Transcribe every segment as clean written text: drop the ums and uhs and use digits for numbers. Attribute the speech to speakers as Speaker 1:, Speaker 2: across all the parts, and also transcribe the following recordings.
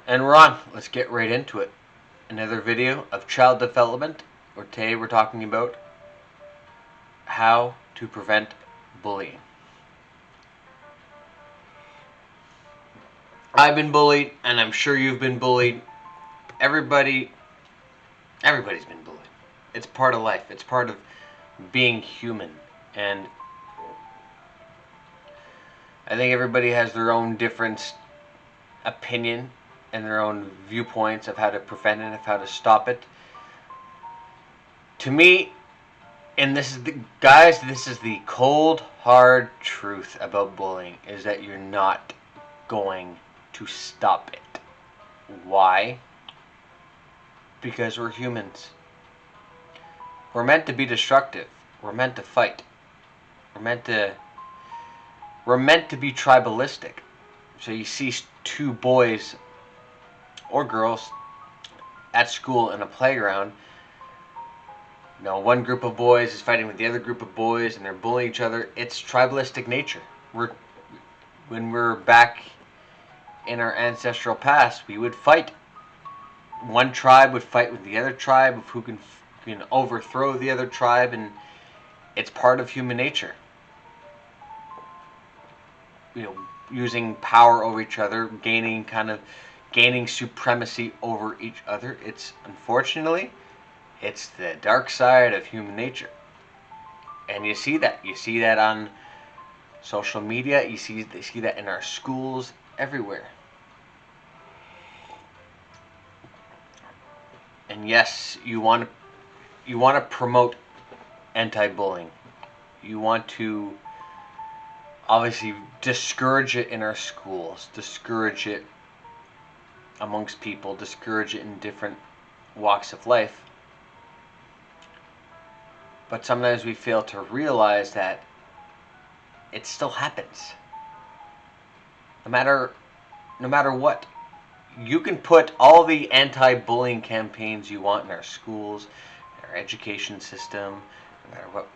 Speaker 1: And we're on. Let's get right into it. Another video of child development, where today we're talking about how to prevent bullying. I've been bullied, and I'm sure you've been bullied. Everybody's been bullied. It's part of life. It's part of being human. And I think everybody has their own different opinion and their own viewpoints of how to prevent it, of how to stop it. To me, and this is the cold, hard truth about bullying, is that you're not going to stop it. Why? Because we're humans. We're meant to be destructive. We're meant to fight. We're meant to be tribalistic. So you see two boys or girls at school in a playground. One group of boys is fighting with the other group of boys, and they're bullying each other. It's tribalistic nature. When we're back in our ancestral past, we would fight. One tribe would fight with the other tribe of who can overthrow the other tribe, and it's part of human nature. Using power over each other, gaining supremacy over each other. Unfortunately, it's the dark side of human nature. And you see that. You see that on social media. You see that in our schools, everywhere. And yes, you want to promote anti-bullying. You want to obviously discourage it in our schools, discourage it amongst people, discourage it in different walks of life. But sometimes we fail to realize that it still happens. No matter what. You can put all the anti-bullying campaigns you want in our schools, in our education system, no matter what,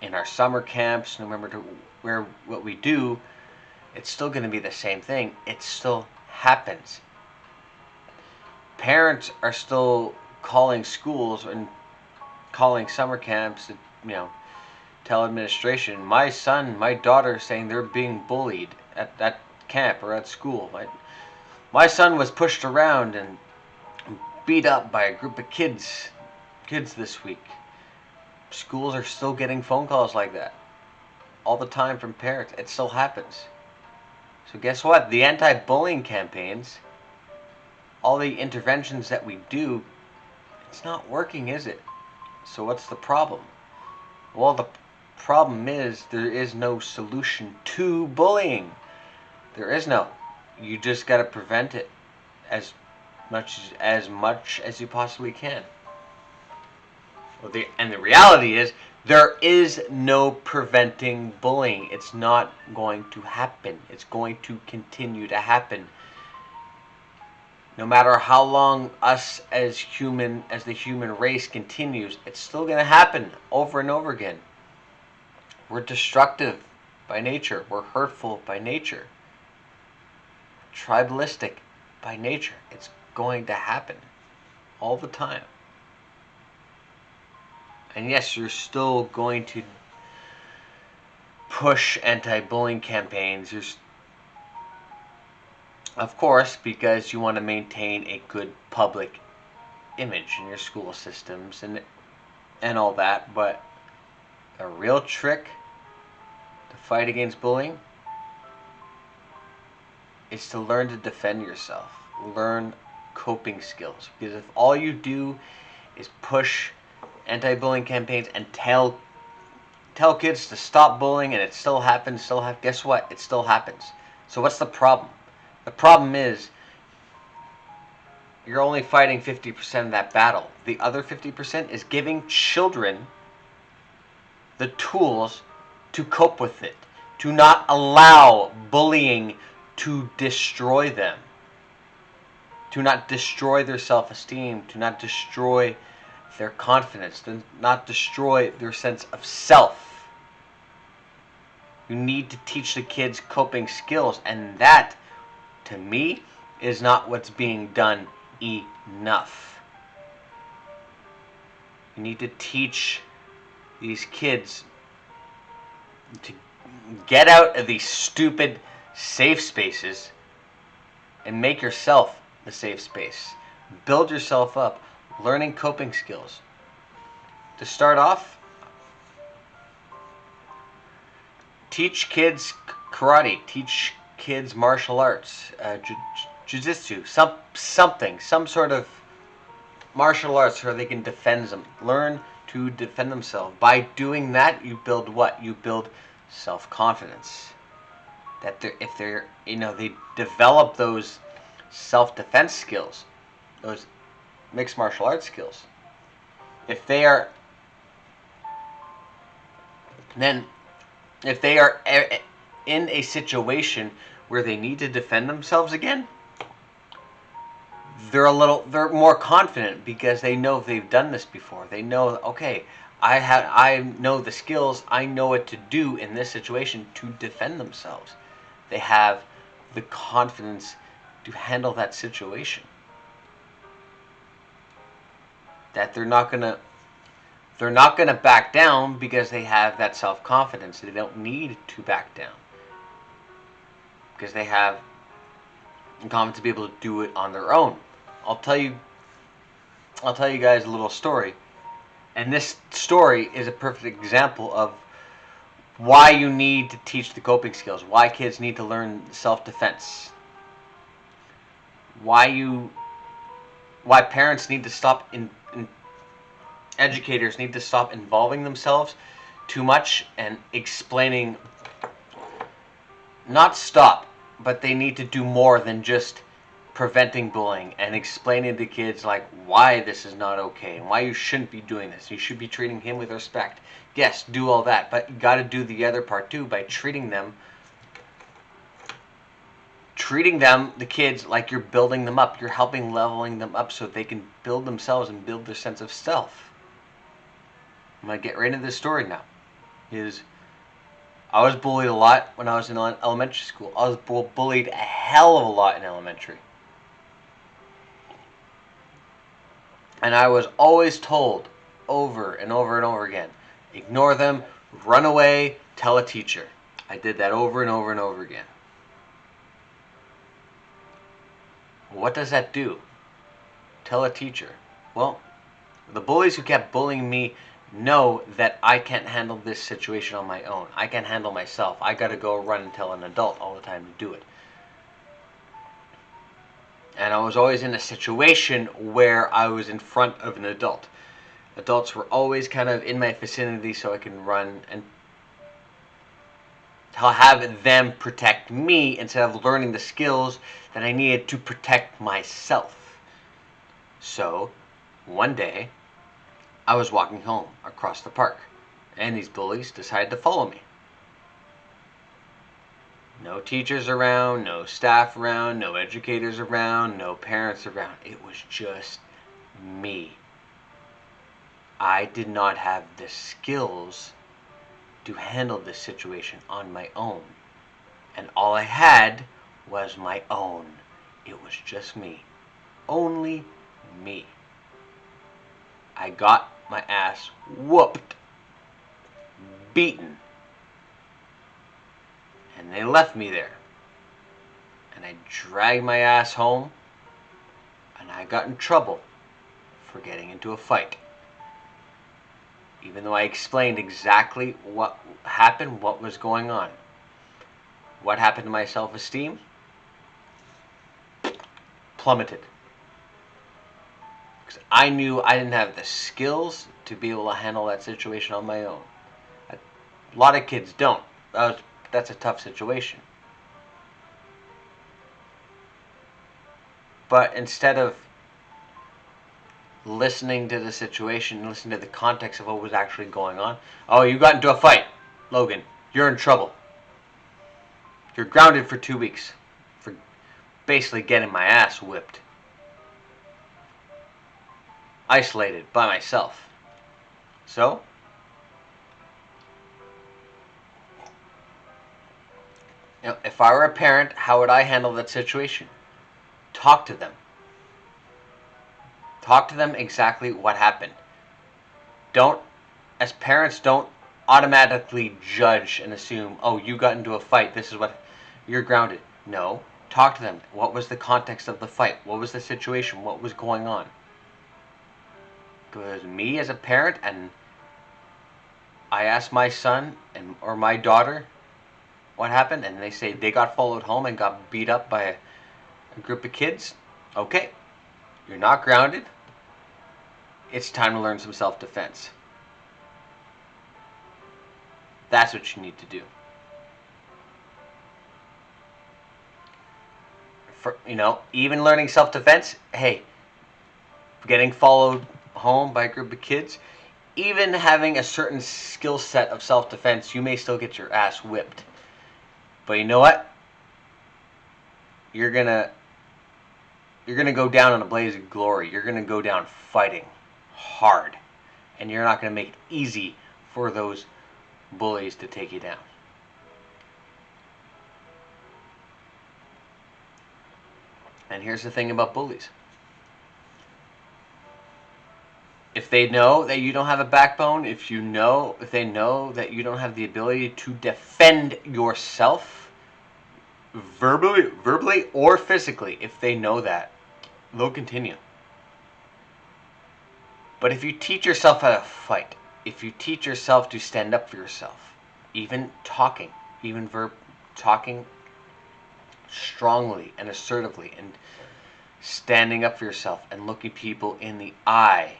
Speaker 1: in our summer camps, no matter what we do, it's still going to be the same thing. It still happens. Parents are still calling schools and calling summer camps to, tell administration, my son, my daughter, saying they're being bullied at that camp or at school. My son was pushed around and beat up by a group of kids this week. Schools are still getting phone calls like that all the time from parents. It still happens. So guess what? The anti-bullying campaigns, all the interventions that we do, it's not working, is it? So what's the problem? Well, the problem is there is no solution to bullying. There is no. You just got to prevent it as much as you possibly can. And the reality is, there is no preventing bullying. It's not going to happen. It's going to continue to happen. No matter how long us as the human race continues, it's still going to happen over and over again. We're destructive by nature. We're hurtful by nature. Tribalistic by nature. It's going to happen all the time. And yes, you're still going to push anti-bullying campaigns. Of course, because you want to maintain a good public image in your school systems and all that. But the real trick to fight against bullying is to learn to defend yourself. Learn coping skills. Because if all you do is push anti-bullying campaigns and tell kids to stop bullying, and it still happens, guess what? It still happens. So what's the problem? The problem is you're only fighting 50% of that battle. The other 50% is giving children the tools to cope with it, to not allow bullying to destroy them, to not destroy their self-esteem, to not destroy their confidence, to not destroy their sense of self. You need to teach the kids coping skills, and that, to me, is not what's being done enough. You need to teach these kids to get out of these stupid safe spaces and make yourself the safe space. Build yourself up, learning coping skills. To start off, teach kids karate, teach kids martial arts, jiu-jitsu, some sort of martial arts where they can defend them. Learn to defend themselves. By doing that, you build what? You build self-confidence. That if they're, they develop those self-defense skills, those mixed martial arts skills. If they are in a situation where they need to defend themselves again, they're more confident because they know they've done this before. They know, okay, I know the skills, I know what to do in this situation to defend themselves. They have the confidence to handle that situation. That they're not gonna back down because they have that self-confidence. They don't need to back down because they have the confidence to be able to do it on their own. I'll tell you guys a little story, and this story is a perfect example of why you need to teach the coping skills, why kids need to learn self-defense, why parents need to stop educators need to stop involving themselves too much and explaining. Not stop, but they need to do more than just preventing bullying and explaining to kids like why this is not okay and why you shouldn't be doing this. You should be treating him with respect. Yes, do all that, but you got to do the other part too by treating them, the kids, like you're building them up. You're helping leveling them up so they can build themselves and build their sense of self. I'm going to get right into this story now. I was bullied a lot when I was in elementary school. I was bullied a hell of a lot in elementary. And I was always told over and over and over again, ignore them, run away, tell a teacher. I did that over and over and over again. What does that do? Tell a teacher. Well, the bullies who kept bullying me know that I can't handle this situation on my own. I can't handle myself. I got to go run and tell an adult all the time to do it. And I was always in a situation where I was in front of an adult. Adults were always kind of in my vicinity so I can run and have them protect me instead of learning the skills that I needed to protect myself. So, one day, I was walking home across the park, and these bullies decided to follow me. No teachers around, no staff around, no educators around, no parents around. It was just me. I did not have the skills to handle this situation on my own. And all I had was my own. It was just me. Only me. I got my ass whooped, beaten, and they left me there. And I dragged my ass home, and I got in trouble for getting into a fight. Even though I explained exactly what happened, what was going on. What happened to my self-esteem? Plummeted. Because I knew I didn't have the skills to be able to handle that situation on my own. A lot of kids don't. That's a tough situation. But instead of listening to the situation, listening to the context of what was actually going on. Oh, you got into a fight, Logan. You're in trouble. You're grounded for 2 weeks for basically getting my ass whipped. Isolated by myself. So, if I were a parent, how would I handle that situation? talk to them. Talk to them exactly what happened. Don't, as parents, don't automatically judge and assume, oh, you got into a fight, this is what, you're grounded. No, talk to them. What was the context of the fight? What was the situation? What was going on? Because me as a parent, and I ask my son or my daughter what happened, and they say they got followed home and got beat up by a group of kids. Okay, you're not grounded. It's time to learn some self-defense. That's what you need to do. For, even learning self-defense, hey, getting followed home by a group of kids, even having a certain skill set of self-defense, you may still get your ass whipped. But you know what? You're gonna go down in a blaze of glory. You're gonna go down fighting hard. And you're not gonna make it easy for those bullies to take you down. And here's the thing about bullies. If they know that you don't have a backbone, if they know that you don't have the ability to defend yourself verbally or physically, if they know that, they'll continue. But if you teach yourself how to fight, if you teach yourself to stand up for yourself, even talking strongly and assertively and standing up for yourself and looking people in the eye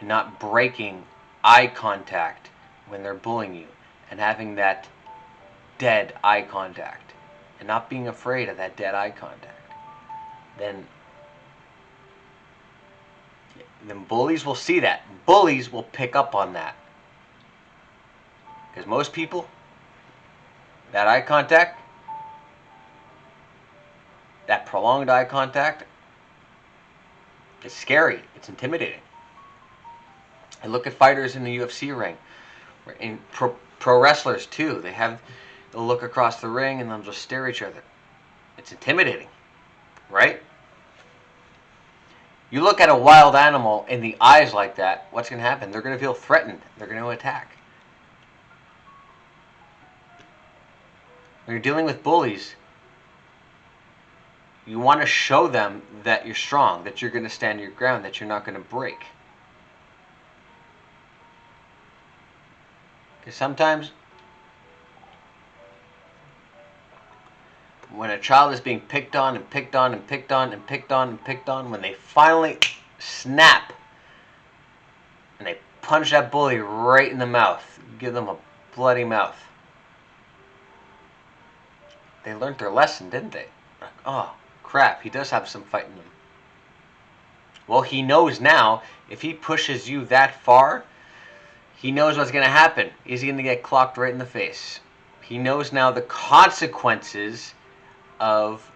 Speaker 1: and not breaking eye contact when they're bullying you and having that dead eye contact and not being afraid of that dead eye contact, then bullies will see that. Bullies will pick up on that. Because most people, that eye contact, that prolonged eye contact, it's scary. It's intimidating. I look at fighters in the UFC ring, in pro wrestlers too. They'll look across the ring and they'll just stare at each other. It's intimidating, right? You look at a wild animal in the eyes like that, what's going to happen? They're going to feel threatened. They're going to attack. When you're dealing with bullies, you want to show them that you're strong, that you're going to stand your ground, that you're not going to break. Because sometimes when a child is being picked on and picked on and picked on and picked on and picked on, when they finally snap and they punch that bully right in the mouth, give them a bloody mouth, they learned their lesson, didn't they? Like, oh, crap, he does have some fight in him. Well, he knows now, if he pushes you that far, he knows what's going to happen. He's going to get clocked right in the face. He knows now the consequences of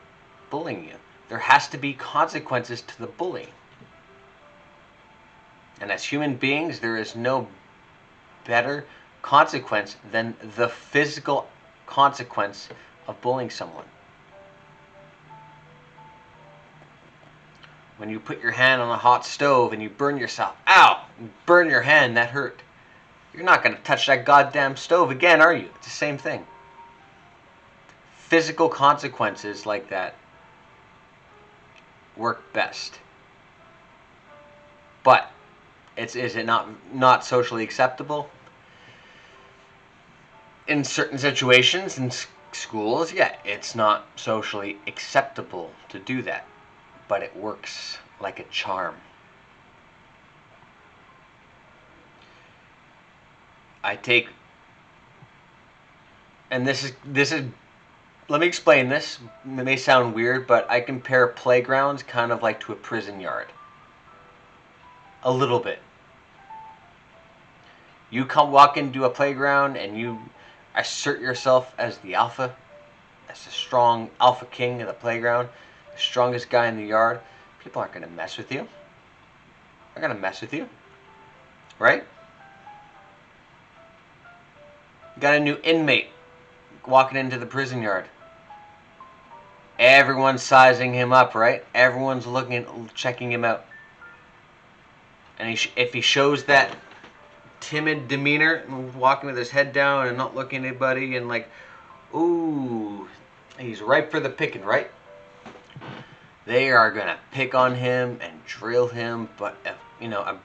Speaker 1: bullying you. There has to be consequences to the bullying. And as human beings, there is no better consequence than the physical consequence of bullying someone. When you put your hand on a hot stove and you burn yourself, ow, you burn your hand, that hurt. You're not going to touch that goddamn stove again, are you? It's the same thing. Physical consequences like that work best. But is it not socially acceptable? In certain situations, in schools, yeah, it's not socially acceptable to do that. But it works like a charm. And this is, let me explain this. It may sound weird, but I compare playgrounds kind of like to a prison yard. A little bit. You walk into a playground and you assert yourself as the alpha, as the strong alpha king of the playground, the strongest guy in the yard. People aren't going to mess with you. They're going to mess with you. Right? You got a new inmate walking into the prison yard. everyone's sizing him up, right? Everyone's checking him out. And if he shows that timid demeanor, walking with his head down and not looking at anybody, and like, ooh, he's ripe for the picking, right? They are gonna pick on him and drill him. But if a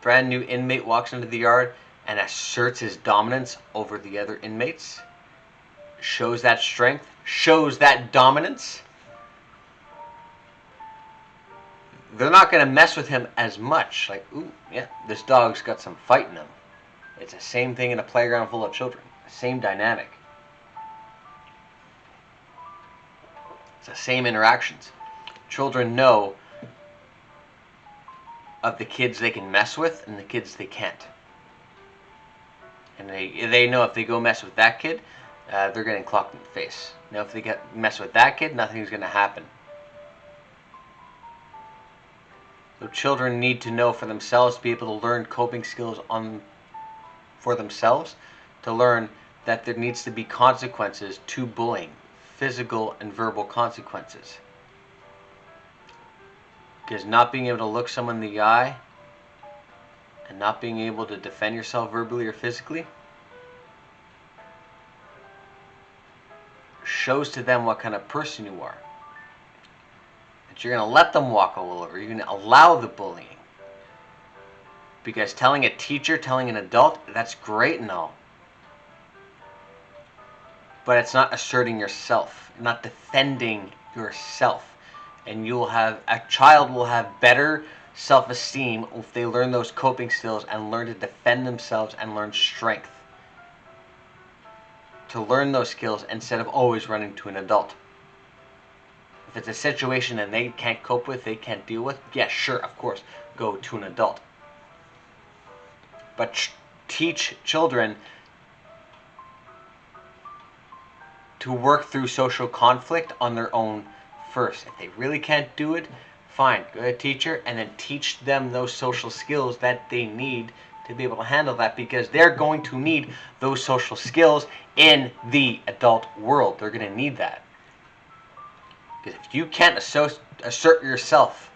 Speaker 1: brand new inmate walks into the yard and asserts his dominance over the other inmates, shows that strength, shows that dominance, they're not going to mess with him as much. Like, ooh, yeah, this dog's got some fight in him. It's the same thing in a playground full of children. The same dynamic. It's the same interactions. Children know of the kids they can mess with and the kids they can't. And they know if they go mess with that kid, they're getting clocked in the face. Now, if they mess with that kid, nothing's going to happen. So children need to know for themselves, to be able to learn coping skills for themselves, to learn that there needs to be consequences to bullying, physical and verbal consequences. Because not being able to look someone in the eye and not being able to defend yourself verbally or physically shows to them what kind of person you are. That you're going to let them walk all over. You're going to allow the bullying. Because telling a teacher, telling an adult, that's great and all. But it's not asserting yourself, not defending yourself. And a child will have better self-esteem if they learn those coping skills and learn to defend themselves and learn strength. To learn those skills instead of always running to an adult. If it's a situation that they can't cope with, they can't deal with, yeah, sure, of course, go to an adult. But teach children to work through social conflict on their own first. If they really can't do it, fine, go to a teacher and then teach them those social skills that they need to be able to handle that, because they're going to need those social skills in the adult world. They're going to need that. Because if you can't assert yourself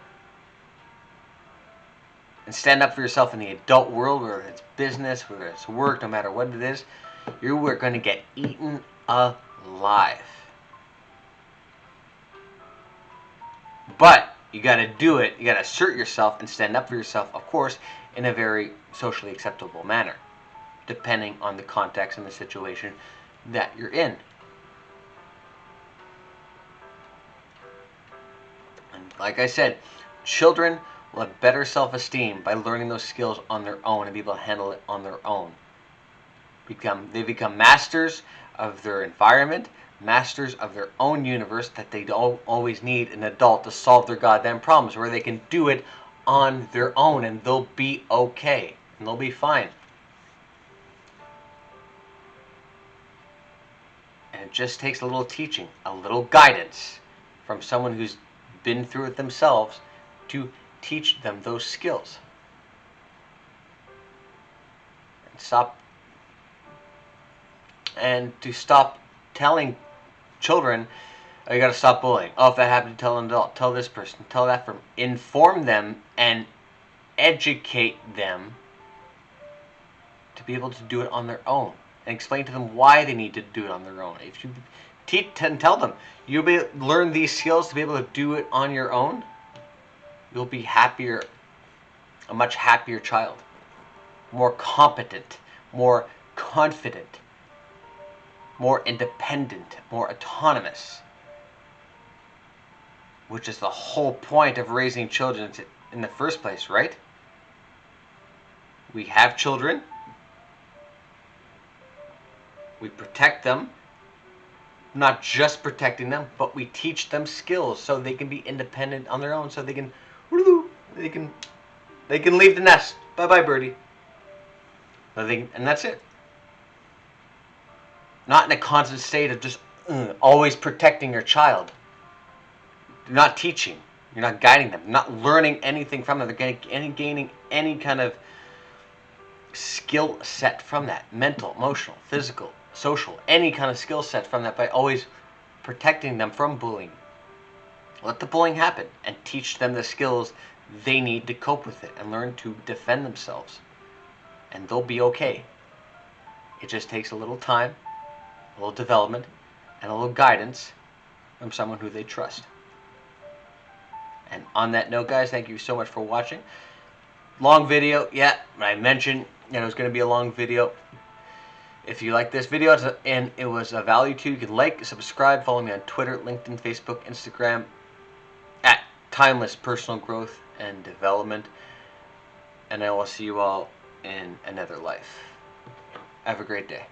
Speaker 1: and stand up for yourself in the adult world, whether it's business, whether it's work, no matter what it is, you are going to get eaten alive. But you got to do it. You got to assert yourself and stand up for yourself, of course, in a very socially acceptable manner, depending on the context and the situation that you're in. And like I said, children will have better self-esteem by learning those skills on their own and be able to handle it on their own. They become masters of their environment, masters of their own universe, that they don't always need an adult to solve their goddamn problems, where they can do it on their own and they'll be okay and they'll be fine. And it just takes a little teaching, a little guidance from someone who's been through it themselves to teach them those skills. And to stop telling children, oh, you got to stop bullying. Oh, if that happened, tell an adult, tell this person, tell that person. Inform them and educate them to be able to do it on their own, and explain to them why they need to do it on their own. If you teach and tell them, you'll learn these skills to be able to do it on your own, you'll be happier, a much happier child, more competent, more confident, more independent, more autonomous, which is the whole point of raising children in the first place, right? We have children, we protect them, not just protecting them, but we teach them skills so they can be independent on their own, so they can leave the nest. Bye-bye, birdie. And that's it. Not in a constant state of just always protecting your child. You're not teaching. You're not guiding them. You're not learning anything from them. They're gaining any kind of skill set from that. Mental, emotional, physical, social, any kind of skill set from that by always protecting them from bullying. Let the bullying happen and teach them the skills they need to cope with it and learn to defend themselves. And they'll be okay. It just takes a little time, a little development, and a little guidance from someone who they trust. And on that note, guys, thank you so much for watching. Long video, yeah, I mentioned it was going to be a long video. If you like this video and it was of value to you, you can like, subscribe, follow me on Twitter, LinkedIn, Facebook, Instagram, at Timeless Personal Growth and Development. And I will see you all in another life. Have a great day.